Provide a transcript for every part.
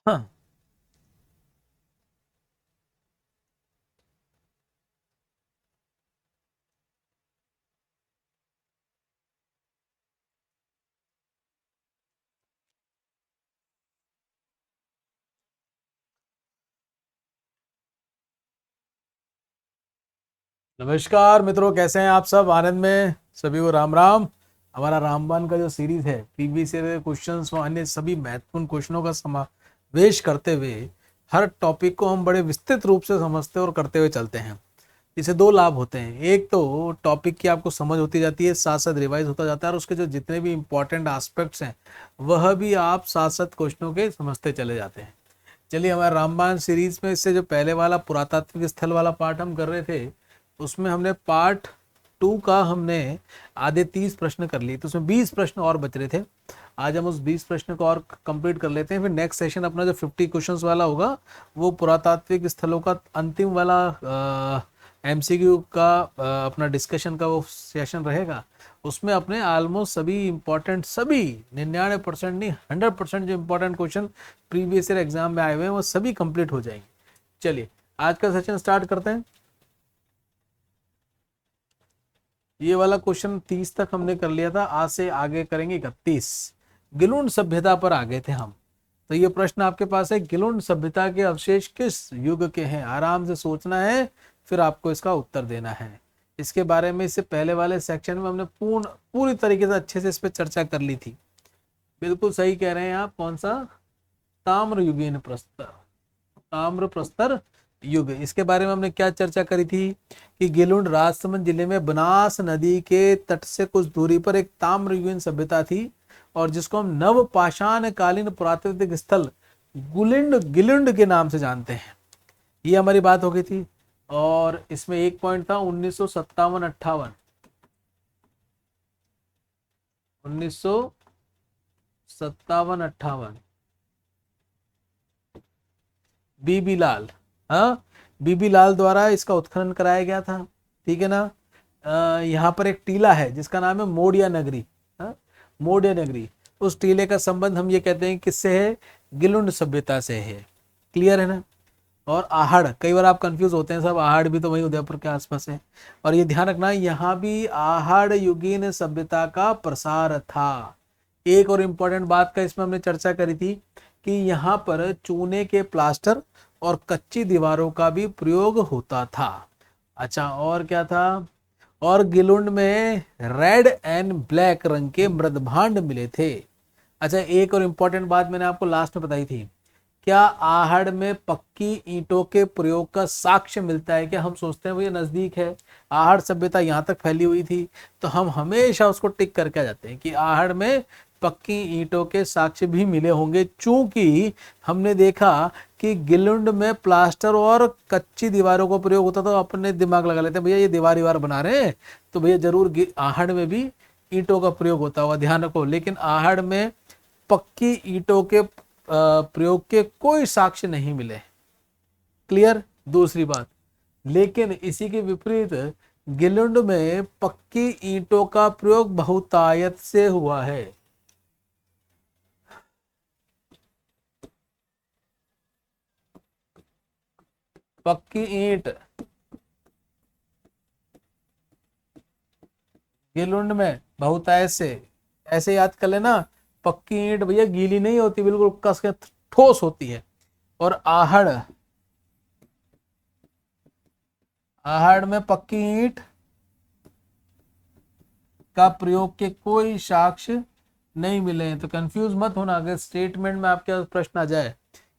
हाँ। नमस्कार मित्रों, कैसे हैं आप सब? आनंद में सभी को राम राम। हमारा रामबाण का जो सीरीज है, प्रीवियस ईयर के क्वेश्चंस व अन्य सभी महत्वपूर्ण क्वेश्चनों का समावेश करते हुए हर टॉपिक को हम बड़े विस्तृत रूप से समझते और करते हुए चलते हैं। इससे दो लाभ होते हैं। एक तो टॉपिक की आपको समझ होती जाती है, साथ साथ रिवाइज होता जाता है, और उसके जो जितने भी इंपॉर्टेंट एस्पेक्ट्स हैं वह भी आप साथ साथ क्वेश्चनों के समझते चले जाते हैं। चलिए, हमारे रामबाण सीरीज में इससे जो पहले वाला पुरातात्विक स्थल वाला पार्ट हम कर रहे थे, उसमें हमने पार्ट 2 का हमने आधे 30 प्रश्न कर लिए, तो उसमें 20 प्रश्न और बच रहे थे। आज हम उस 20 प्रश्न को और कंप्लीट कर लेते हैं। फिर नेक्स्ट सेशन अपना जो 50 क्वेश्चंस वाला होगा, वो पुरातात्विक स्थलों का अंतिम वाला एमसीक्यू का अपना डिस्कशन का वो सेशन रहेगा। उसमें अपने ऑलमोस्ट सभी इंपॉर्टेंट, सभी 99% नहीं 100% जो important question previous year exam में आए हुए हैं वो सभी कंप्लीट हो जाएंगे। चलिए, आज का सेशन स्टार्ट करते हैं। ये वाला क्वेश्चन 30 तक हमने कर लिया था, आज से आगे करेंगे 31। गिलुंड सभ्यता पर आ गए थे हम। तो ये प्रश्न आपके पास है, गिलुंड सभ्यता के अवशेष किस युग के हैं? आराम से सोचना है, फिर आपको इसका उत्तर देना है। इसके बारे में इससे पहले वाले सेक्शन में हमने पूरी तरीके से अच्छे से इस पर चर्चा कर ली थी। बिल्कुल सही कह रहे हैं आप। कौन सा? ताम्रयुगीन प्रस्तर, ताम्र प्रस्तर युग। इसके बारे में हमने क्या चर्चा करी थी कि गिलुंड राजसमंद जिले में बनास नदी के तट से कुछ दूरी पर एक ताम्रयुगीन सभ्यता थी, और जिसको हम नवपाषाण कालीन पुरातात्विक स्थल गुलिंड गिलुंड के नाम से जानते हैं। ये हमारी बात हो गई थी। और इसमें एक पॉइंट था 1957-58, 1957-58 बीबी लाल, हाँ, बीबी लाल द्वारा इसका उत्खनन कराया गया था। ठीक है ना? यहाँ पर एक टीला है जिसका नाम है मोडिया नगरी। हाँ, मोडिया नगरी। उस टीले का संबंध हम ये कहते हैं किससे है? गिलुंड सभ्यता से है। क्लियर है ना? और आहड़, कई बार आप कंफ्यूज होते हैं, सब आहड़ भी तो वही उदयपुर के आसपास है। और ये ध्यान रखना, यहाँ भी आहड़ युगीन सभ्यता का प्रसार था। एक और इम्पोर्टेंट बात का इसमें हमने चर्चा करी थी कि यहाँ पर चूने के प्लास्टर और कच्ची दीवारों का भी प्रयोग होता था। अच्छा, और क्या था? और गिलुंड में रेड एंड ब्लैक रंग के मृदभांड मिले थे। अच्छा, एक और इम्पोर्टेंट बात मैंने आपको लास्ट में बताई थी। क्या आहड़ में पक्की ईंटों के प्रयोग का साक्ष्य मिलता है? क्या हम सोचते हैं भैया नजदीक है, आहड़ सभ्यता यहाँ तक फैली हुई थी, तो हम हमेशा उसको टिक करके आ जाते हैं कि आहड़ में पक्की ईंटों के साक्ष्य भी मिले होंगे, चूंकि हमने देखा कि गिलुंड में प्लास्टर और कच्ची दीवारों का प्रयोग होता था। तो अपने दिमाग लगा लेते हैं भैया ये दीवार बना रहे हैं, तो भैया जरूर आहड़ में भी ईंटों का प्रयोग होता होगा। ध्यान रखो, लेकिन आहड़ में पक्की ईंटों के प्रयोग के कोई साक्ष्य नहीं मिले। क्लियर? दूसरी बात, लेकिन इसी के विपरीत गिलुंड में पक्की ईंटों का प्रयोग बहुतायत से हुआ है। पक्की ईंट गिलुंड में बहुतायत से, ऐसे याद कर लेना। पक्की ईंट भैया गीली नहीं होती, बिल्कुल कस के ठोस होती है। और आहड़, आहड़ में पक्की ईंट का प्रयोग के कोई साक्ष्य नहीं मिले हैं। तो कंफ्यूज मत होना, अगर स्टेटमेंट में आपके प्रश्न आ जाए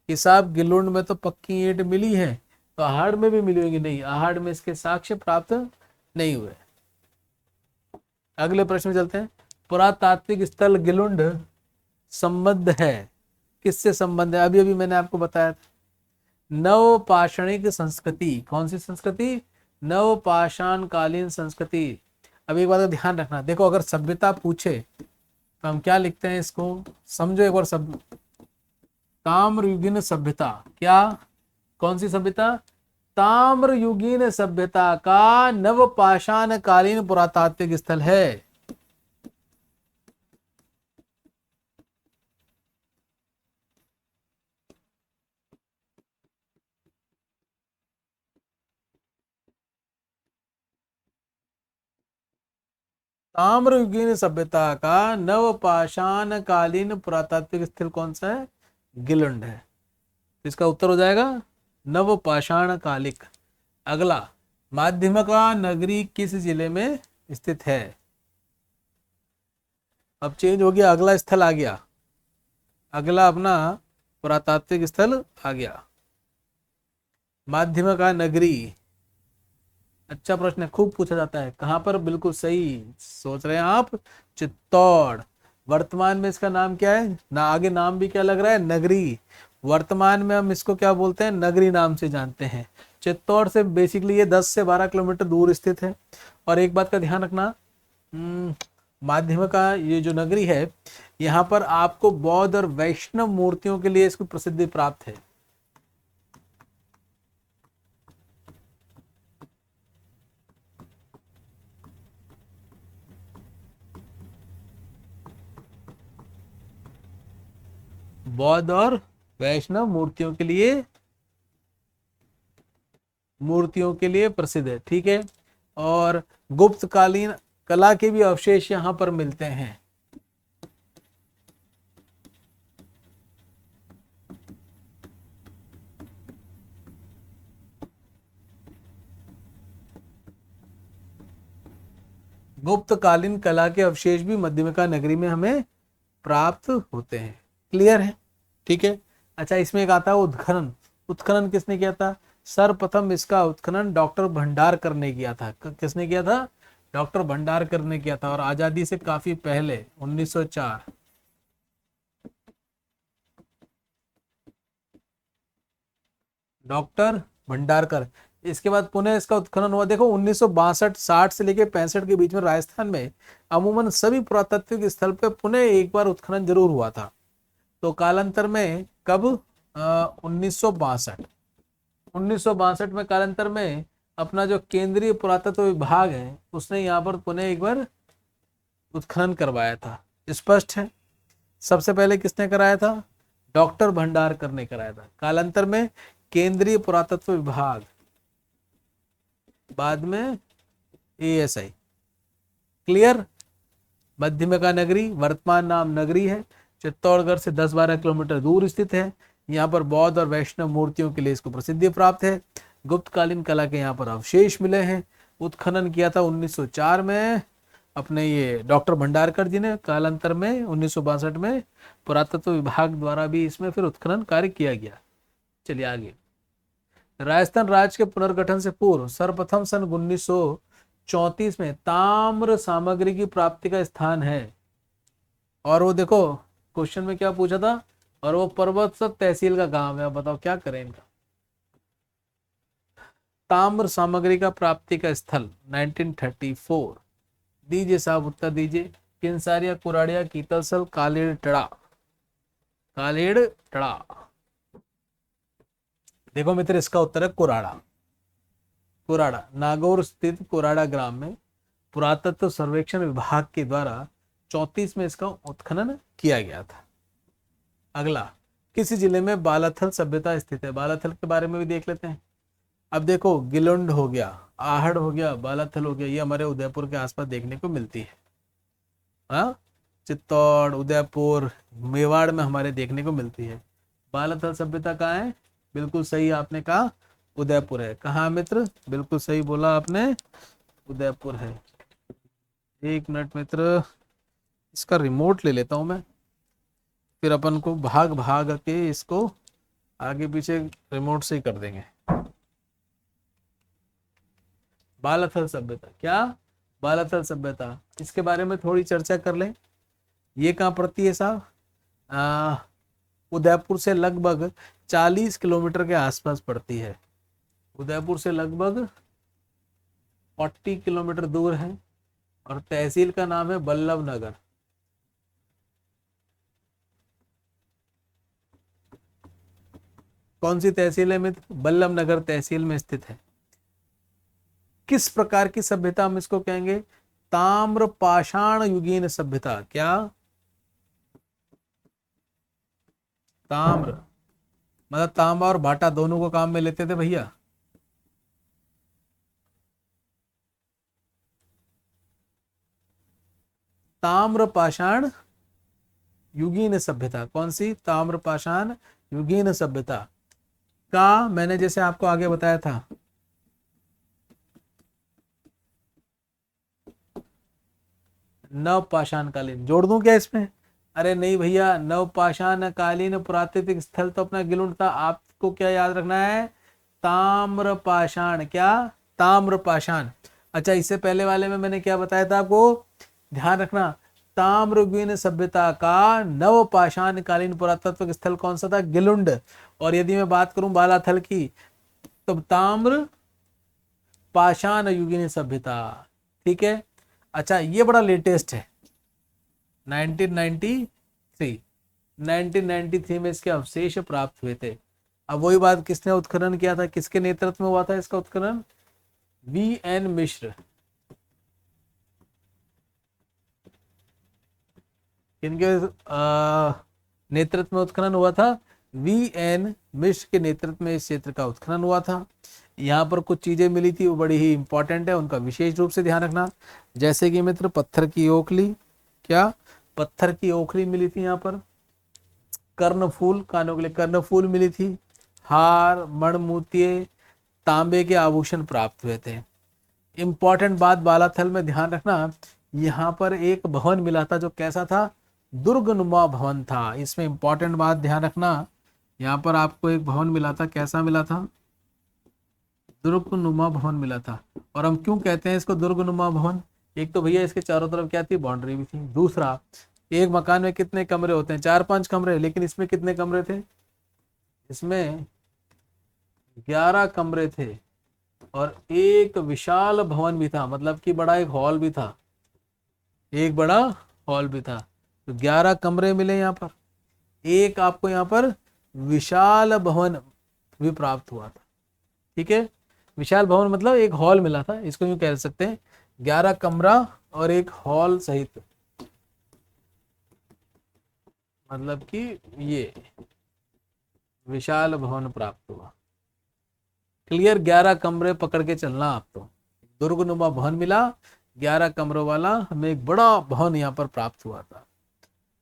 कि साहब गिलुंड में तो पक्की ईंट मिली है, तो आहड़ में भी मिली होगी? नहीं, आहड़ में इसके साक्ष्य प्राप्त नहीं हुए। अगले प्रश्न में चलते हैं। पुरातात्विक स्थल गिलुंड संबद्ध है, किससे संबंध है? अभी अभी मैंने आपको बताया था, नवपाषाणिक संस्कृति। कौन सी संस्कृति? नवपाषाण कालीन संस्कृति। अब एक बात का ध्यान रखना, देखो अगर सभ्यता पूछे तो हम क्या लिखते हैं इसको, समझो एक बार। सब ताम्रयुगीन सभ्यता, क्या? कौन सी सभ्यता? ताम्रयुगीन सभ्यता का नवपाषाण कालीन पुरातात्विक स्थल है। ताम्रयुगीन सभ्यता का नवपाषाण कालीन पुरातात्विक स्थल कौन सा है? गिलुंड है। इसका उत्तर हो जाएगा नवपाषाण कालिक। अगला, माध्यमिका नगरी किस जिले में स्थित है? अब चेंज हो गया, अगला स्थल आ गया, अगला अपना पुरातात्विक स्थल आ गया, माध्यमिका नगरी। अच्छा प्रश्न है, खूब पूछा जाता है। कहां पर? बिल्कुल सही सोच रहे हैं आप, चित्तौड़। वर्तमान में इसका नाम क्या है ना? आगे नाम भी क्या लग रहा है? नगरी। वर्तमान में हम इसको क्या बोलते हैं? नगरी नाम से जानते हैं। चित्तौड़ से बेसिकली ये 10 से 12 किलोमीटर दूर स्थित है। और एक बात का ध्यान रखना, माध्यमिका ये जो नगरी है, यहाँ पर आपको बौद्ध और वैष्णव मूर्तियों के लिए इसकी प्रसिद्धि प्राप्त है। बौद्ध और वैष्णव मूर्तियों के लिए प्रसिद्ध है। ठीक है। और गुप्तकालीन कला के भी अवशेष यहाँ पर मिलते हैं। गुप्तकालीन कला के अवशेष भी मध्यमिका नगरी में हमें प्राप्त होते हैं। क्लियर है? ठीक है। अच्छा, इसमें एक आता है उत्खनन। उत्खनन किसने किया था? सर्वप्रथम इसका उत्खनन डॉक्टर भंडारकर ने किया था। किसने किया था? डॉक्टर भंडारकर ने किया था। और आजादी से काफी पहले 1904। डॉक्टर भंडारकर। इसके बाद पुनः इसका उत्खनन हुआ। देखो 1962-60 से लेकर 65 के बीच में राजस्थान में अमूमन सभी पुरातात्विक स्थल पे पुनः एक बार उत्खनन जरूर हुआ था। तो कालांतर में कब? 1962। 1962 में कालांतर में अपना जो केंद्रीय पुरातत्व विभाग है उसने यहाँ पर पुनः एक बार उत्खनन करवाया था। स्पष्ट है? सबसे पहले किसने कराया था? डॉक्टर भंडारकर ने कराया था। कालांतर में केंद्रीय पुरातत्व विभाग, बाद में ASI। क्लियर? मध्यमिका नगरी वर्तमान नाम नगरी है, चित्तौड़गढ़ से 10-12 किलोमीटर दूर स्थित है। यहाँ पर बौद्ध और वैष्णव मूर्तियों के लिए इसको प्रसिद्धि प्राप्त है। गुप्तकालीन कला के यहाँ पर अवशेष मिले हैं। उत्खनन किया था 1904 में अपने ये डॉक्टर भंडारकर जी ने। कालांतर में 1962 में पुरातत्व विभाग द्वारा भी इसमें फिर उत्खनन कार्य किया गया। चलिए आगे। राजस्थान राज्य के पुनर्गठन से पूर्व सर्वप्रथम सन 1934 में ताम्र सामग्री की प्राप्ति का स्थान है। और वो देखो क्वेश्चन में क्या पूछा था? और वो पर्वतसर तहसील का गांव है। बताओ क्या करें इनका? ताम्र सामग्री का प्राप्ति का स्थल 1934। दीजिए साहब, उत्तर दीजिए। किंसारिया, कुराड़िया, कीतलसल, कालेड़ टड़ा। कालेड़ टड़ा। देखो मित्र, इसका उत्तर है कुराड़ा। कुराड़ा नागौर स्थित कुराड़ा ग्राम में पुरातत्व सर्वेक्षण विभाग के द्वारा 34 में इसका उत्खनन किया गया था। अगला, किसी जिले में बालाथल सभ्यता स्थित है? बालाथल के बारे में भी देख लेते हैं। अब देखो, गिलुंड हो गया, आहड़ हो गया, बालाथल हो गया, ये हमारे उदयपुर के आसपास देखने को मिलती है। हाँ, चित्तौड़, उदयपुर, मेवाड़ में हमारे देखने को मिलती है। बालाथल सभ्यता कहाँ है? बिल्कुल सही आपने कहा, उदयपुर है। कहाँ मित्र? बिल्कुल सही बोला आपने, उदयपुर है। एक मिनट मित्र, इसका रिमोट ले लेता हूं मैं, फिर अपन को भाग भाग के इसको आगे पीछे रिमोट से ही कर देंगे। बालाथल सभ्यता, क्या बालाथल सभ्यता, इसके बारे में थोड़ी चर्चा कर लें। ये कहाँ पड़ती है साहब? उदयपुर से लगभग 40 किलोमीटर के आसपास पड़ती है। उदयपुर से लगभग 40 किलोमीटर दूर है। और तहसील का नाम है बल्लभ नगर। कौन सी तहसील है मित्र? बल्लभ नगर तहसील में स्थित है। किस प्रकार की सभ्यता हम इसको कहेंगे? ताम्र पाषाण युगीन सभ्यता। क्या? ताम्र मतलब तांबा और भाटा दोनों को काम में लेते थे भैया। ताम्रपाषाण युगीन सभ्यता। कौन सी? ताम्रपाषाण युगीन सभ्यता का मैंने जैसे आपको आगे बताया था, नवपाषाण कालीन। जोड़ दूं क्या इसमें? अरे नहीं भैया, नवपाषाण कालीन पुरातात्विक स्थल तो अपना गिलुंड था। आपको क्या याद रखना है? ताम्रपाषाण। क्या? ताम्रपाषाण। अच्छा, इससे पहले वाले में मैंने क्या बताया था आपको? ध्यान रखना, ताम्रयुगीन सभ्यता का नवपाषाण कालीन पुरातात्विक स्थल कौन सा था? गिलुंड। और यदि मैं बात करूं बालाथल की, तो ताम्र पाषाण युगीन सभ्यता। ठीक है। अच्छा, ये बड़ा लेटेस्ट है, 1993। 1993 में इसके अवशेष प्राप्त हुए थे। अब वही बात, किसने उत्खनन किया था? किसके नेतृत्व में हुआ था इसका उत्खनन? वी.एन. मिश्र। किनके नेतृत्व में उत्खनन हुआ था? वी.एन. मिश्र के नेतृत्व में इस क्षेत्र का उत्खनन हुआ था। यहाँ पर कुछ चीजें मिली थी, वो बड़ी ही इंपॉर्टेंट है, उनका विशेष रूप से ध्यान रखना। जैसे कि मित्र, पत्थर की ओखली। क्या? पत्थर की ओखली मिली थी यहाँ पर। कर्णफूल, कानों के लिए कर्णफूल मिली थी। हार, मणमूतिये, तांबे के आभूषण प्राप्त हुए थे। इंपॉर्टेंट बात बालाथल में ध्यान रखना, यहाँ पर एक भवन मिला था जो कैसा था? दुर्गनुमा भवन था। इसमें इंपॉर्टेंट बात ध्यान रखना, यहाँ पर आपको एक भवन मिला था। कैसा मिला था? दुर्गनुमा भवन मिला था। और हम क्यों कहते हैं इसको दुर्गनुमा भवन? एक तो भैया इसके चारों तरफ क्या थी? बाउंड्री भी थी। दूसरा, एक मकान में कितने कमरे होते हैं? 4-5 कमरे, लेकिन इसमें कितने कमरे थे? इसमें 11 कमरे थे। और एक विशाल भवन भी था, मतलब कि बड़ा एक हॉल भी था। एक बड़ा हॉल भी था। तो 11 कमरे मिले यहाँ पर। एक आपको यहाँ पर विशाल भवन भी प्राप्त हुआ था। ठीक है। विशाल भवन मतलब एक हॉल मिला था, इसको यूं कह सकते हैं। 11 कमरा और एक हॉल सहित, मतलब कि ये विशाल भवन प्राप्त हुआ। क्लियर? 11 कमरे पकड़ के चलना आप तो। दुर्गनुमा भवन मिला, 11 कमरों वाला हमें एक बड़ा भवन यहाँ पर प्राप्त हुआ था।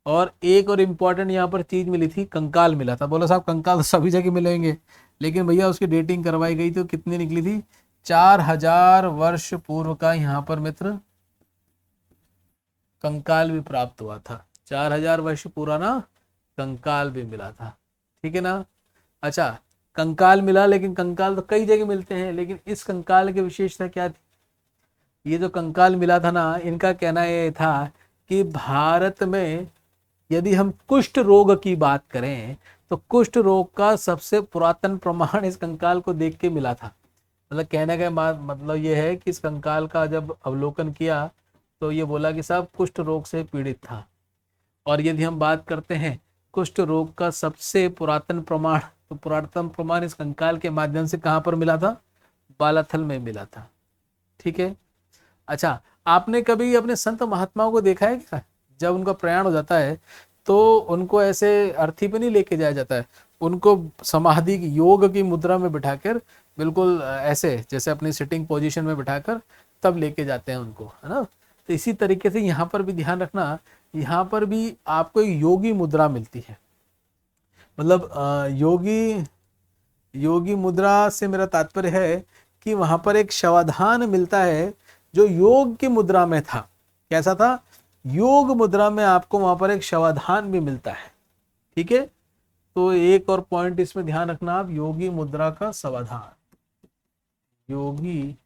और एक और इम्पॉर्टेंट यहाँ पर चीज मिली थी, कंकाल मिला था। बोलो साहब, कंकाल तो सभी जगह मिलेंगे, लेकिन भैया उसकी डेटिंग करवाई गई तो कितनी निकली थी? 4000 वर्ष पूर्व का यहाँ पर मित्र कंकाल भी प्राप्त हुआ था। 4000 वर्ष पुराना कंकाल भी मिला था। ठीक है ना? अच्छा, कंकाल मिला, लेकिन कंकाल तो कई जगह मिलते हैं, लेकिन इस कंकाल की विशेषता क्या थी? ये जो कंकाल मिला था ना, इनका कहना ये था कि भारत में यदि हम कुष्ठ रोग की बात करें, तो कुष्ठ रोग का सबसे पुरातन प्रमाण इस कंकाल को देख के मिला था। मतलब कहने का मतलब ये है कि इस कंकाल का जब अवलोकन किया तो ये बोला कि साहब कुष्ठ रोग से पीड़ित था। और यदि हम बात करते हैं कुष्ठ रोग का सबसे पुरातन प्रमाण, तो पुरातन प्रमाण इस कंकाल के माध्यम से कहाँ पर मिला था? बालाथल में मिला था। ठीक है। अच्छा, आपने कभी अपने संत महात्माओं को देखा है क्या? जब उनका प्रयाण हो जाता है तो उनको ऐसे अर्थी पे नहीं लेके जाया जाता है, उनको समाधि योग की मुद्रा में बिठाकर, बिल्कुल ऐसे जैसे अपनी सिटिंग पोजीशन में बिठाकर तब लेके जाते हैं उनको, है ना? तो इसी तरीके से यहाँ पर भी ध्यान रखना, यहाँ पर भी आपको एक योगी मुद्रा मिलती है। मतलब योगी मुद्रा से मेरा तात्पर्य है कि वहां पर एक शवाधान मिलता है जो योग की मुद्रा में था। कैसा था? योग मुद्रा में आपको वहां पर एक शवाधान भी मिलता है। ठीक है। तो एक और पॉइंट इसमें ध्यान रखना आप, योगी मुद्रा का समाधान, योगी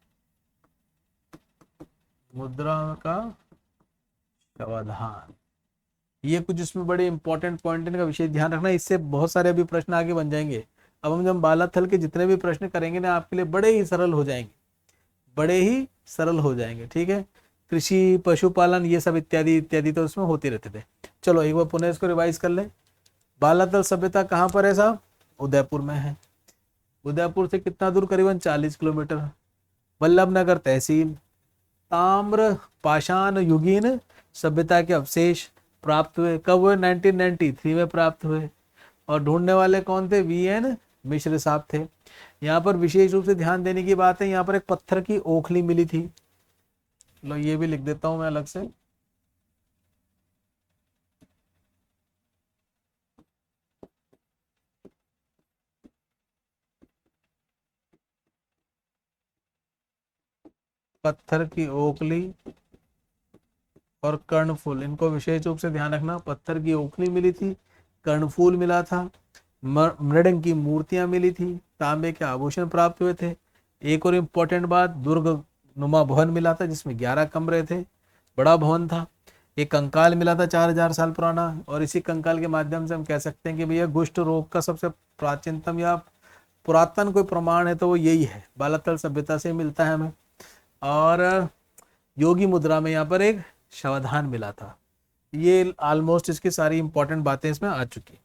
मुद्रा का समाधान, ये कुछ इसमें बड़े इंपॉर्टेंट पॉइंट इनका विशेष ध्यान रखना। इससे बहुत सारे अभी प्रश्न आगे बन जाएंगे। अब हम जब बालाथल के जितने भी प्रश्न करेंगे ना, आपके लिए बड़े ही सरल हो जाएंगे, बड़े ही सरल हो जाएंगे। ठीक है। कृषि, पशुपालन, ये सब इत्यादि इत्यादि तो उसमें होते रहते थे। चलो एक बार पुनः इसको रिवाइज कर लें। बालाथल सभ्यता कहाँ पर है साहब? उदयपुर में है। उदयपुर से कितना दूर? करीबन 40 किलोमीटर। वल्लभनगर तहसील। ताम्र पाषाण युगीन सभ्यता के अवशेष प्राप्त हुए। कब हुए? 1993 में प्राप्त हुए। और ढूंढने वाले कौन थे? वी.एन. मिश्र साहब थे। यहाँ पर विशेष रूप से ध्यान देने की बात है, यहाँ पर एक पत्थर की ओखली मिली थी। लो ये भी लिख देता हूं मैं अलग से। पत्थर की ओखली और कर्णफूल, इनको विशेष रूप से ध्यान रखना। पत्थर की ओखली मिली थी, कर्णफूल मिला था, मृदंग की मूर्तियां मिली थी, तांबे के आभूषण प्राप्त हुए थे। एक और इम्पोर्टेंट बात, दुर्ग नुमा भवन मिला था जिसमें 11 कमरे थे, बड़ा भवन था। एक कंकाल मिला था 4000 साल पुराना, और इसी कंकाल के माध्यम से हम कह सकते हैं कि भैया कुष्ठ रोग का सबसे प्राचीनतम या पुरातन कोई प्रमाण है तो वो यही है, बालातल सभ्यता से मिलता है हमें। और योगी मुद्रा में यहाँ पर एक शवधान मिला था। ये ऑलमोस्ट इसकी सारी इंपॉर्टेंट बातें इसमें आ चुकी।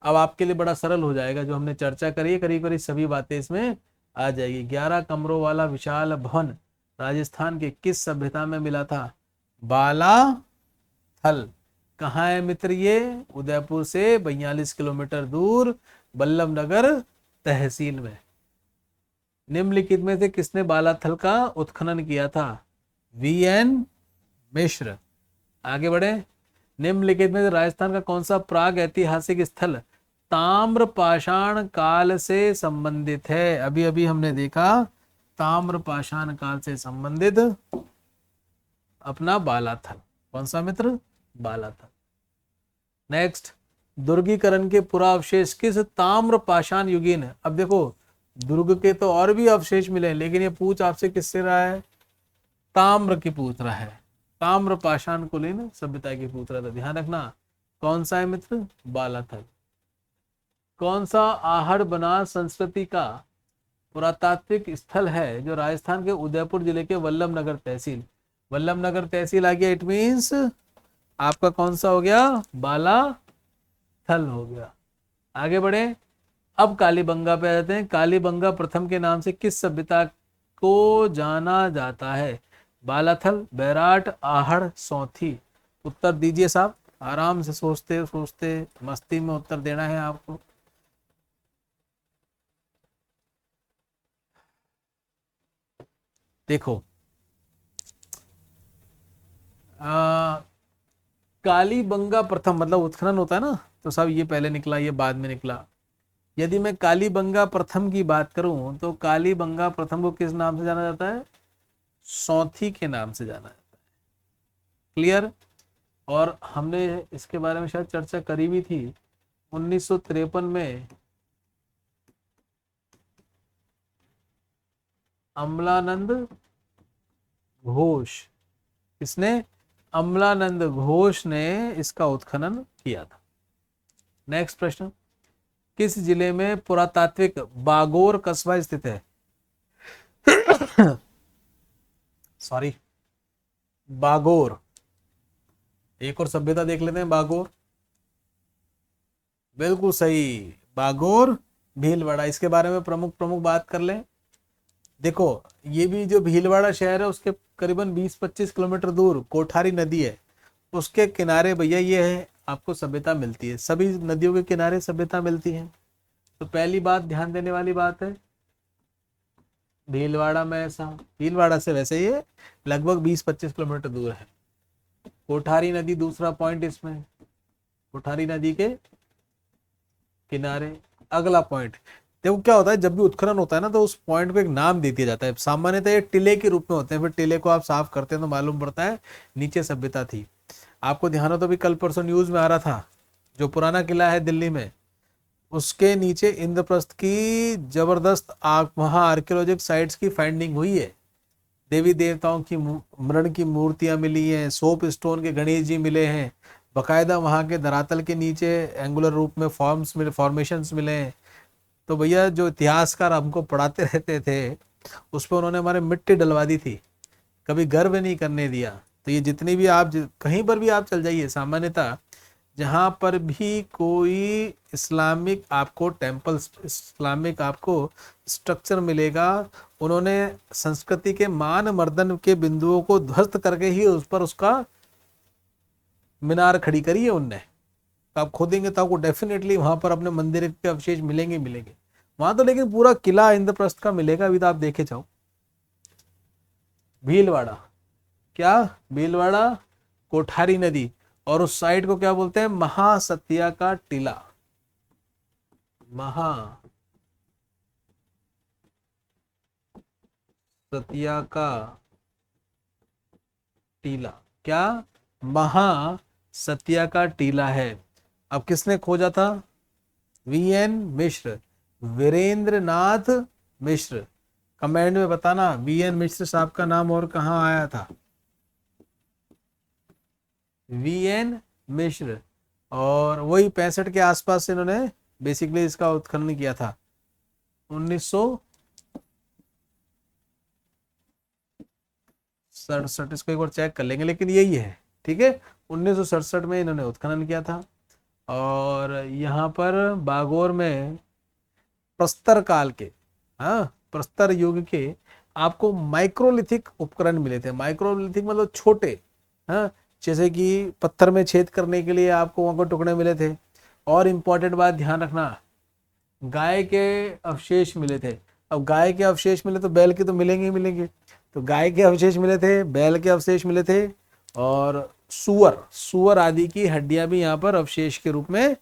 अब आपके लिए बड़ा सरल हो जाएगा, जो हमने चर्चा करी है करीब करीब सभी बातें इसमें आ जाएगी। 11 कमरों वाला विशाल भवन राजस्थान के किस सभ्यता में मिला था? बालाथल। कहाँ है मित्र ये? उदयपुर से 42 किलोमीटर दूर, बल्लभनगर तहसील में। निम्नलिखित में से किसने बालाथल का उत्खनन किया था? वीएन मिश्र। आगे बढ़े। निम्नलिखित में से राजस्थान का कौन सा प्राग ऐतिहासिक स्थल ताम्र पाषाण काल से संबंधित है? अभी अभी हमने देखा ताम्र पाषाण काल से संबंधित अपना बालाथल। कौन सा मित्र? बालाथल। नेक्स्ट, दुर्गीकरण के पुरावशेष किस ताम्र पाषाण युगीन? अब देखो, दुर्ग के तो और भी अवशेष मिले, लेकिन ये पूछ आपसे किससे रहा है? ताम्र की पूछ रहा है, ताम्र पाषाण को लेना सभ्यता की पूछ रहा था। ध्यान रखना कौन सा है मित्र? बालाथल। कौन सा आहड़ बनास संस्कृति का पुरातात्विक स्थल है जो राजस्थान के उदयपुर जिले के वल्लभनगर तहसील? वल्लभनगर तहसील आ गया, इट मीन्स आपका कौन सा हो गया? बालाथल हो गया। आगे बढ़े। अब कालीबंगा पे आ जाते हैं। कालीबंगा प्रथम के नाम से किस सभ्यता को जाना जाता है? बालाथल, बैराट, आहड़, सौंथी। उत्तर दीजिए साहब, आराम से सोचते सोचते मस्ती में उत्तर देना है आपको। देखो, कालीबंगा प्रथम मतलब उत्खनन होता है ना, तो सब ये पहले निकला, ये बाद में निकला। यदि मैं कालीबंगा प्रथम की बात करूं तो कालीबंगा प्रथम को किस नाम से जाना जाता है? सौंथी के नाम से जाना जाता है। क्लियर? और हमने इसके बारे में शायद चर्चा करी भी थी 1953 में। अमलानंद घोष, इसने अमलानंद घोष ने इसका उत्खनन किया था। नेक्स्ट प्रश्न, किस जिले में पुरातात्विक बागोर कस्बा स्थित है? सॉरी, बागोर। एक और सभ्यता देख लेते हैं, बागोर। बिल्कुल सही, बागोर भीलवाड़ा। इसके बारे में प्रमुख प्रमुख बात कर लें। देखो, ये भी जो भीलवाड़ा शहर है उसके करीबन 20-25 किलोमीटर दूर कोठारी नदी है, उसके किनारे भैया ये है आपको सभ्यता मिलती है। सभी नदियों के किनारे सभ्यता मिलती है। तो पहली बात ध्यान देने वाली बात है, भीलवाड़ा में ऐसा, भीलवाड़ा से वैसे ये लगभग 20-25 किलोमीटर दूर है। कोठारी नदी दूसरा पॉइंट इसमें, कोठारी नदी के किनारे। अगला पॉइंट देखो, क्या होता है जब भी उत्खनन होता है ना तो उस पॉइंट को एक नाम दे दिया जाता है। सामान्यतः ये टिले के रूप में होते हैं, फिर टिले को आप साफ करते हैं तो मालूम पड़ता है नीचे सभ्यता थी। आपको ध्यान हो तो भी कल परसों न्यूज में आ रहा था, जो पुराना किला है दिल्ली में, उसके नीचे इंद्रप्रस्थ की जबरदस्त वहां आर्कियोलॉजिक साइट्स की फाइंडिंग हुई है। देवी देवताओं की मृण की मूर्तियां मिली हैं, सोप स्टोन के गणेश जी मिले हैं, बकायदा वहां के धरातल के नीचे एंगुलर रूप में फॉर्मेशंस मिले हैं। तो भैया जो इतिहासकार हमको पढ़ाते रहते थे उस पर उन्होंने हमारे मिट्टी डलवा दी थी, कभी गर्व नहीं करने दिया। तो ये जितनी भी आप कहीं पर भी आप चल जाइए, सामान्यतः जहाँ पर भी कोई इस्लामिक आपको टेम्पल, इस्लामिक आपको स्ट्रक्चर मिलेगा, उन्होंने संस्कृति के मान मर्दन के बिंदुओं को ध्वस्त करके ही उस पर उसका मीनार खड़ी करी है उनने। तो आप खोदेंगे तो आपको डेफिनेटली वहां पर अपने मंदिर के अवशेष मिलेंगे मिलेंगे वहां तो, लेकिन पूरा किला इंद्रप्रस्थ का मिलेगा। अभी तो आप देखे जाओ। भीलवाड़ा, क्या? भीलवाड़ा, कोठारी नदी, और उस साइड को क्या बोलते हैं? महासतिया का टीला। महा सतिया का टीला, क्या महा सतिया का टीला है। अब किसने खोजा था? वीएन मिश्र, वीरेंद्र नाथ मिश्र। कमेंट में बताना वीएन मिश्र साहब का नाम और कहाँ आया था। वीएन मिश्र, और वही 65 के आसपास से इन्होंने बेसिकली इसका उत्खनन किया था। 1967, इसको एक बार चेक कर लेंगे, लेकिन यही है, ठीक है। 1967 में इन्होंने उत्खनन किया था। और यहाँ पर बागोर में प्रस्तर काल के, हाँ प्रस्तर युग के आपको माइक्रोलिथिक उपकरण मिले थे। माइक्रोलिथिक मतलब छोटे, हाँ, जैसे कि पत्थर में छेद करने के लिए आपको वहां पर टुकड़े मिले थे। और इम्पोर्टेंट बात ध्यान रखना, गाय के अवशेष मिले थे। अब गाय के अवशेष मिले तो बैल के तो मिलेंगे ही मिलेंगे, तो गाय के अवशेष मिले थे, बैल के अवशेष मिले थे, और सुअर सुअर आदि की हड्डियां भी यहाँ पर अवशेष के रूप में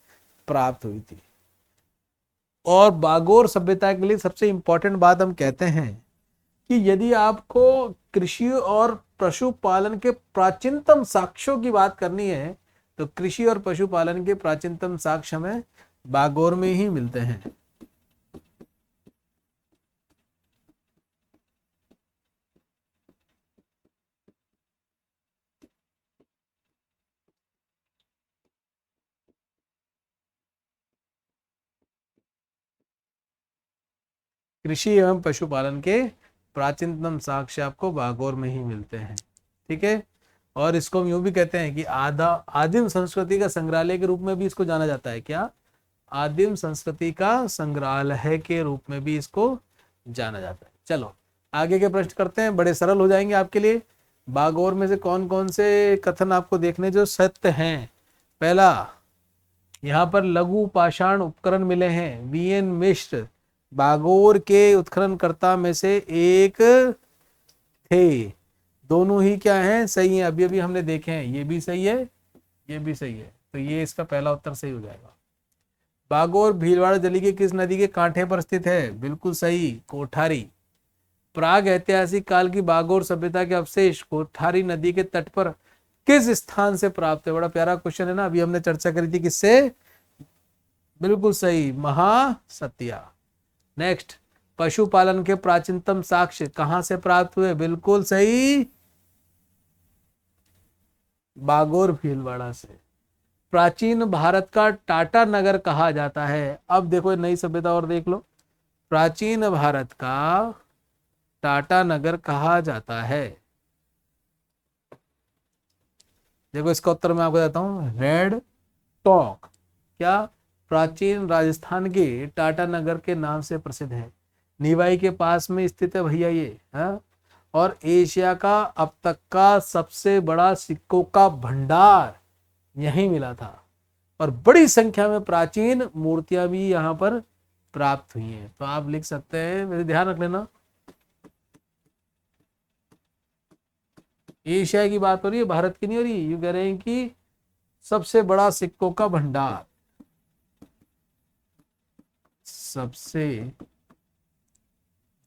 प्राप्त हुई थी। और बागोर सभ्यता के लिए सबसे इंपॉर्टेंट बात हम कहते हैं कि यदि आपको कृषि और पशुपालन के प्राचीनतम साक्ष्यों की बात करनी है तो कृषि और पशुपालन के प्राचीनतम साक्ष्य हमें बागोर में ही मिलते हैं। कृषि एवं पशुपालन के प्राचीनतम साक्ष्य आपको बागोर में ही मिलते हैं, ठीक है। और इसको हम यूं भी कहते हैं कि आदिम संस्कृति का संग्रहालय के रूप में भी इसको जाना जाता है। क्या? आदिम संस्कृति का संग्रहालय के रूप में भी इसको जाना जाता है। चलो आगे के प्रश्न करते हैं, बड़े सरल हो जाएंगे आपके लिए। बागोर में से कौन कौन से कथन आपको देखने जो सत्य हैं? पहला, यहाँ पर लघु पाषाण उपकरण मिले हैं। वीएन मिश्र बागोर के उत्खननकर्ता में से एक थे। दोनों ही क्या हैं? सही है। अभी अभी हमने देखे हैं, ये भी सही है, ये भी सही है, तो ये इसका पहला उत्तर सही हो जाएगा। बागोर भीलवाड़ा जिले की किस नदी के कांठे पर स्थित है? बिल्कुल सही, कोठारी। प्राग ऐतिहासिक काल की बागोर सभ्यता के अवशेष कोठारी नदी के तट पर किस स्थान से प्राप्त है? बड़ा प्यारा क्वेश्चन है ना, अभी हमने चर्चा करी थी किससे? बिल्कुल सही, महासतिया। नेक्स्ट, पशुपालन के प्राचीनतम साक्ष्य कहां से प्राप्त हुए? बिल्कुल सही, बागोर भीलवाड़ा से। प्राचीन भारत का टाटा नगर कहा जाता है। अब देखो नई सभ्यता और देख लो। प्राचीन भारत का टाटा नगर कहा जाता है। देखो इसका उत्तर मैं आपको देता हूं, रेड टॉक। क्या? प्राचीन राजस्थान के टाटा नगर के नाम से प्रसिद्ध है। निवाई के पास में स्थित है भैया ये, हाँ। और एशिया का अब तक का सबसे बड़ा सिक्कों का भंडार यहीं मिला था। और बड़ी संख्या में प्राचीन मूर्तियां भी यहाँ पर प्राप्त हुई हैं। तो आप लिख सकते हैं, मेरे ध्यान रख लेना, एशिया की बात हो रही है, भारत की नहीं हो रही। यू कह रहे हैं कि सबसे बड़ा सिक्कों का भंडार, सबसे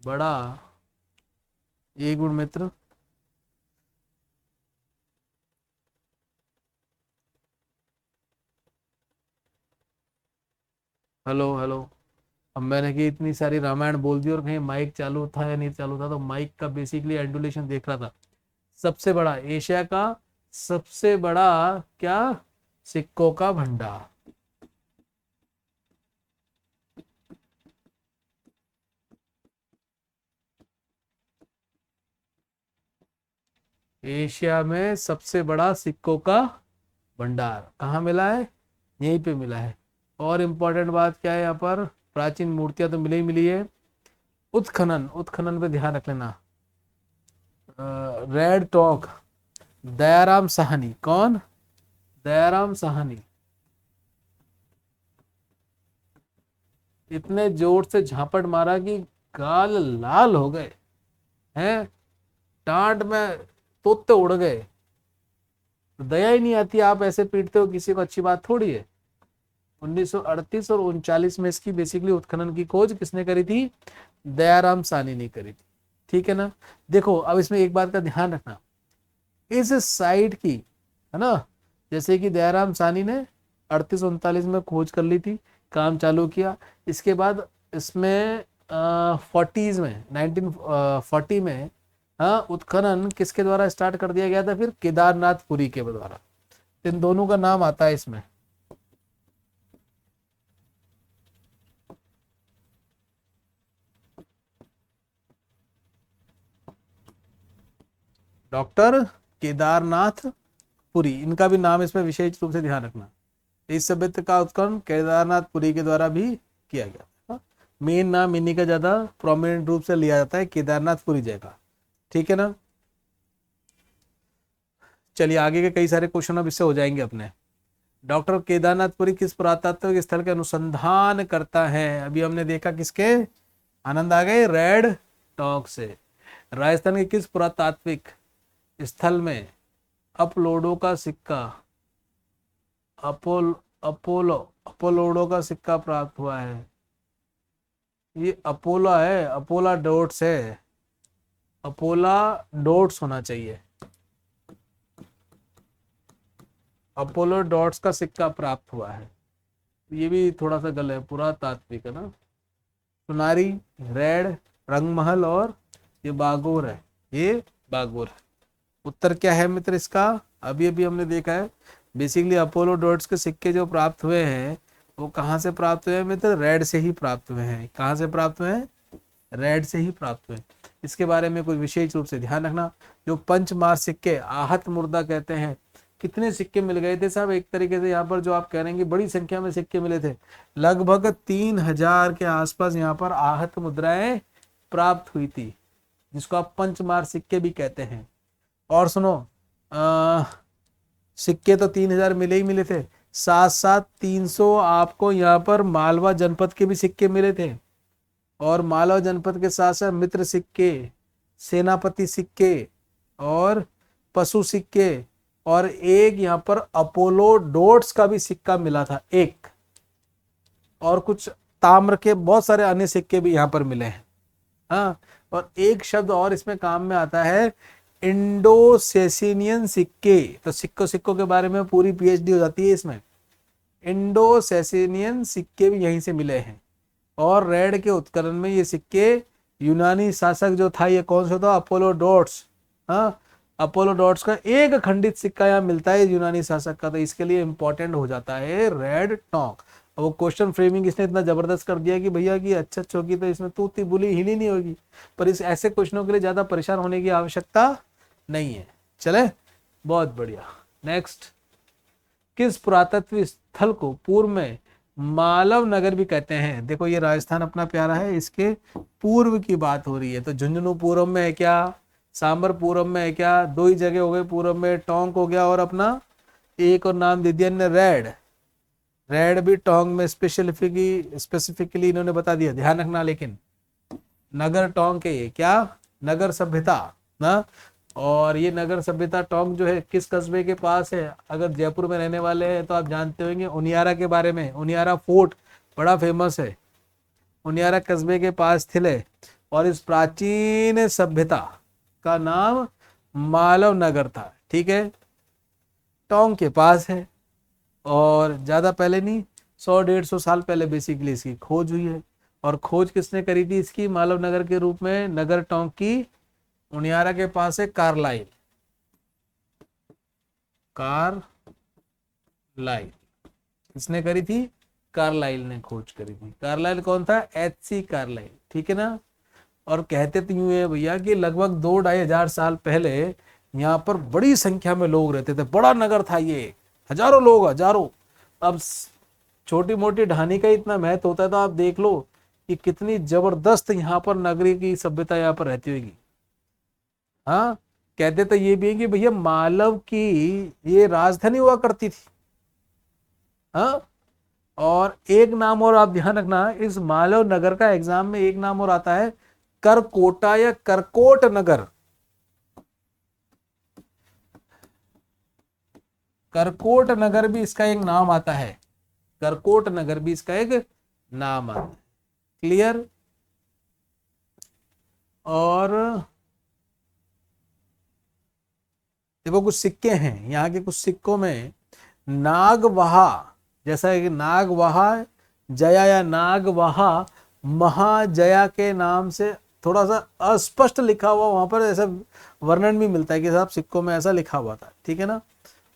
बड़ा, एक गुण मित्र, हेलो हेलो। अब मैंने कि इतनी सारी रामायण बोल दी और कहीं माइक चालू था या नहीं चालू था, तो माइक का बेसिकली एंडुलेशन देख रहा था। सबसे बड़ा, एशिया का सबसे बड़ा क्या? सिक्कों का भंडार। एशिया में सबसे बड़ा सिक्कों का भंडार कहाँ मिला है? यहीं पे मिला है। और इम्पोर्टेंट बात क्या है यहाँ पर? प्राचीन मूर्तियां तो मिली ही मिली है। उत्खनन, उत्खनन पे ध्यान रख लेना। Red talk, Dayaram Sahni. कौन? दयाराम साहनी। इतने जोर से झापट मारा कि गाल लाल हो गए हैं, टाट में तोते उड़ गए। दया ही नहीं आती, आप ऐसे पीटते हो किसी को, अच्छी बात थोड़ी है। 1938 और 39 में इसकी बेसिकली उत्खनन की खोज किसने करी थी? दयाराम साहनी ने करी थी। ठीक है ना। देखो अब इसमें एक बात का ध्यान रखना, इस साइट की, है ना, जैसे कि दयाराम साहनी ने 38-39 में खोज कर ली थी, काम चालू किया। इसके बाद इसमें 40s में 1940 में उत्खनन किसके द्वारा स्टार्ट कर दिया गया था? फिर केदारनाथ पुरी के द्वारा। इन दोनों का नाम आता है इसमें। डॉक्टर केदारनाथ पुरी, इनका भी नाम इसमें विशेष रूप से ध्यान रखना। इस सभ्यता का उत्खनन केदारनाथ पुरी के द्वारा भी किया गया था। मेन नाम इन्हीं का ज्यादा प्रोमिनेंट रूप से लिया जाता है, केदारनाथ पुरी जय का। ठीक है ना। चलिए आगे के कई सारे क्वेश्चन अब इससे हो जाएंगे अपने। डॉक्टर केदारनाथपुरी किस पुरातात्विक स्थल के अनुसंधान करता है? अभी हमने देखा किसके, आनंद आ गए, रेड टॉक से। राजस्थान के किस पुरातात्विक स्थल में अपलोडो का सिक्का, अपोलोडो का सिक्का प्राप्त हुआ है? ये अपोला है, अपोला डोट्स है, अपोला डोट्स होना चाहिए। अपोलो डॉट्स का सिक्का प्राप्त हुआ है। ये भी थोड़ा सा गलत है, पुरातात्विक है ना। सुनारी, रेड, रंगमहल और ये बागोर है, ये बागोर है। उत्तर क्या है मित्र इसका? अभी अभी हमने देखा है बेसिकली अपोलो डॉट्स के सिक्के जो प्राप्त हुए हैं वो कहाँ से प्राप्त हुए हैं मित्र? रेड से ही प्राप्त हुए हैं। कहाँ से प्राप्त हुए हैं? रेड से ही प्राप्त हुए। इसके बारे में कोई विशेष रूप से ध्यान रखना। जो पंचमार सिक्के, आहत मुर्दा कहते हैं, कितने सिक्के मिल गए थे साहब? एक तरीके से यहाँ पर जो आप कह रहे हैं कि बड़ी संख्या में सिक्के मिले थे, लगभग 3000 के आसपास यहाँ पर आहत मुद्राएं प्राप्त हुई थी, जिसको आप पंचमार सिक्के भी कहते हैं। और सुनो, सिक्के तो 3000 मिले ही मिले थे, साथ साथ 300 आपको यहाँ पर मालवा जनपद के भी सिक्के मिले थे। और मालवा जनपद के साथ साथ मित्र सिक्के, सेनापति सिक्के और पशु सिक्के, और एक यहाँ पर अपोलो डोट्स का भी सिक्का मिला था एक, और कुछ ताम्र के बहुत सारे अन्य सिक्के भी यहाँ पर मिले हैं। हाँ, और एक शब्द और इसमें काम में आता है, इंडो-सेसिनियन सिक्के। तो सिक्कों के बारे में पूरी पीएचडी हो जाती है इसमें। इंडो-सेसिनियन सिक्के भी यहीं से मिले हैं। और रेड के उत्खनन में ये सिक्के, यूनानी शासक जो था, ये कौन सा था? Apollo dots. हाँ, अपोलो डॉट्स का एक खंडित सिक्का यहाँ मिलता है यूनानी शासक का, तो इसके लिए इंपॉर्टेंट हो जाता है रेड टॉक। वो क्वेश्चन फ्रेमिंग इसने इतना जबरदस्त कर दिया कि भैया की अच्छा होगी तो इसमें तूती बुली हिली नहीं होगी। पर इस ऐसे क्वेश्चनों के लिए ज्यादा परेशान होने की आवश्यकता नहीं है। चले, बहुत बढ़िया। नेक्स्ट, किस पुरातत्व स्थल को पूर्व में मालव नगर भी कहते हैं? देखो ये राजस्थान अपना प्यारा है, इसके पूर्व की बात हो रही है। तो झुंझुनू पूर्व में है क्या? सांबर पूरब में है क्या? दो ही जगह हो गए पूरब में, टोंक हो गया और अपना एक और नाम दे दिया ने रेड। रेड भी टोंक में स्पेसिफिकली इन्होंने बता दिया, ध्यान रखना। लेकिन नगर टोंक के ये क्या? नगर सभ्यता ना। और ये नगर सभ्यता टोंक जो है किस कस्बे के पास है? अगर जयपुर में रहने वाले हैं तो आप जानते होंगे उनियारा के बारे में। उनियारा फोर्ट बड़ा फेमस है, उनियारा कस्बे के पास स्थित है। और इस प्राचीन सभ्यता का नाम मालव नगर था। ठीक है, टोंक के पास है और ज्यादा पहले नहीं, 100-150 साल पहले बेसिकली इसकी खोज हुई है। और खोज किसने करी थी इसकी मालव नगर के रूप में? नगर टोंक की उनियारा के पास है कार्लाइल। कार्लाइल किसने करी थी? कार्लाइल ने खोज करी थी। कार्लाइल कौन था? HC Carlyle. ठीक है ना। और कहते तो यूं है भैया कि लगभग 2-2.5 हजार साल पहले यहाँ पर बड़ी संख्या में लोग रहते थे, बड़ा नगर था ये, हजारों लोग, हजारों। अब छोटी मोटी ढानी का इतना महत्व होता है, तो आप देख लो कि कितनी जबरदस्त यहाँ पर नगरी की सभ्यता यहाँ पर रहती होगी। हाँ, कहते तो ये भी है कि भैया मालव की ये राजधानी हुआ करती थी। हाँ, और एक नाम और आप ध्यान रखना, इस मालव नगर का एग्जाम में एक नाम और आता है, करकोटा या करकोट नगर। करकोट नगर भी इसका एक नाम आता है। करकोट नगर भी इसका एक नाम आता है। क्लियर। और देखो कुछ सिक्के हैं, यहाँ के कुछ सिक्कों में नागवाहा, जैसा है कि नागवाहा जया या नागवाहा महाजया के नाम से थोड़ा सा अस्पष्ट लिखा हुआ वहां पर ऐसा वर्णन भी मिलता है कि साहब सिक्कों में ऐसा लिखा हुआ था, ठीक है ना।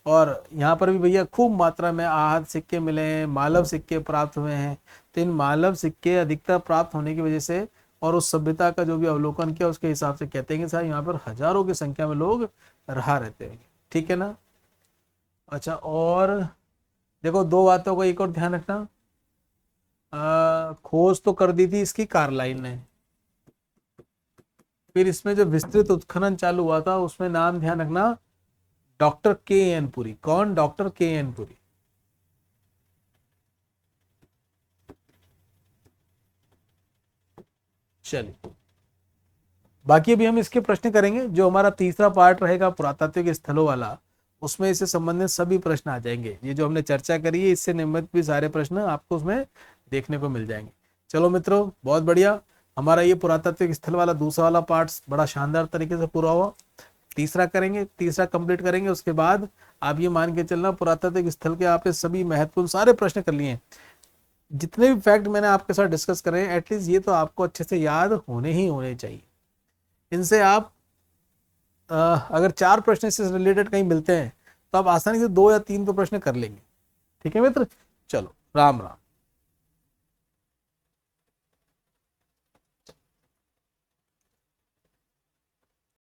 और यहाँ पर भी भैया खूब मात्रा में आहत सिक्के मिले हैं, मालव सिक्के प्राप्त हुए हैं। तो इन मालव सिक्के अधिकतर प्राप्त होने की वजह से और उस सभ्यता का जो भी अवलोकन किया उसके हिसाब से कहते हैं कि साहब यहाँ पर हजारों की संख्या में लोग रहा रहते हैं, ठीक है ना। अच्छा, और देखो दो बातों को एक और ध्यान रखना, खोज तो कर दी थी इसकी कार्लाइल ने, फिर इसमें जो विस्तृत उत्खनन चालू हुआ था उसमें नाम ध्यान रखना डॉक्टर के एन पुरी। कौन? डॉक्टर के एन पुरी। चलिए, बाकी अभी हम इसके प्रश्न करेंगे। जो हमारा तीसरा पार्ट रहेगा पुरातात्विक स्थलों वाला, उसमें इससे संबंधित सभी प्रश्न आ जाएंगे। ये जो हमने चर्चा करी है इससे निम्नलिखित भी सारे प्रश्न आपको उसमें देखने को मिल जाएंगे। चलो मित्रों, बहुत बढ़िया, हमारा ये पुरातात्विक स्थल वाला दूसरा वाला पार्ट बड़ा शानदार तरीके से पूरा हुआ। तीसरा करेंगे, तीसरा कंप्लीट करेंगे, उसके बाद आप ये मान के चलना पुरातात्विक स्थल के आपने सभी महत्वपूर्ण सारे प्रश्न कर लिए हैं। जितने भी फैक्ट मैंने आपके साथ डिस्कस करे हैं, एटलीस्ट ये तो आपको अच्छे से याद होने ही होने चाहिए। इनसे आप अगर 4 प्रश्न इससे रिलेटेड कहीं मिलते हैं तो आप आसानी से 2 या 3 तो प्रश्न कर लेंगे। ठीक है मित्र, चलो राम राम।